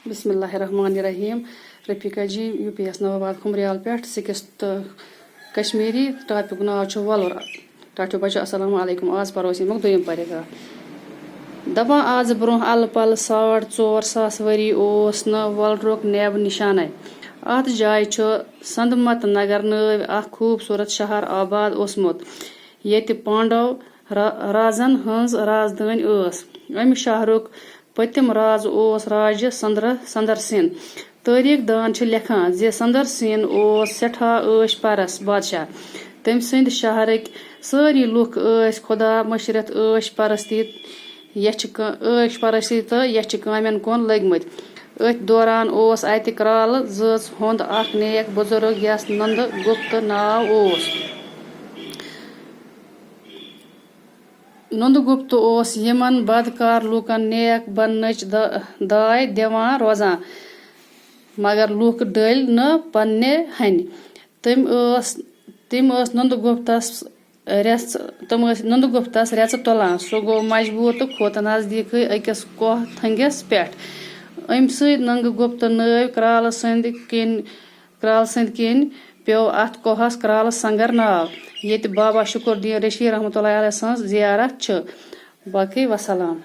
बिस्मिल्लाहिर्रहमानिर्रहीम। रफीका जी UPS नवाबाद खुमरियाल पे 6th Kashmiri topic नाव वलर। टाठो बच्चो अस्सलाम वालेकुम। आज परो यमुक दोयम पैराग्राफ। दपान आज ब्रोह अल पल 4,500 वरी ओस न वलरुक नेब निशान। अत जाय संदमत नगर नव अख खूबसूरत शहर आबाद ओसमुत ये पांडव राजन हंज राजधानी ओस। अमि शहरुक पतिम राज ओस राज संदर सिन। तारीख दान लिखान जे संदर सिन ओस सठा ऐश परस बादशाह। तम सिंद शहरक सारी लुक खुदा मशरत ऐश परस्ती तो यच कामन कुन लगमत। अथ दौरान ओस अत क्राल जच हुंद अख नेक बुजुर्ग यस नंद गुप्त नाव ओस। नंदगुप्त ओस यमन बदकार लूकन नेक बननच दाय दिवान रोजान मगर लूक डल न पन्ने हन। तम नंदगुप्तस रेच तुलान। सो गो मजबूर तो खोत नजदीक अकिस कोह थंगिस पे। अम नंदगुप्त नव क्राल संद किन प्यो अत कोहस क्राल संगर नाव ये बाबा शुकुरुद्दीन रशीद रहमतुल्लाह अलैह सं जियारत। बाकी वसलाम।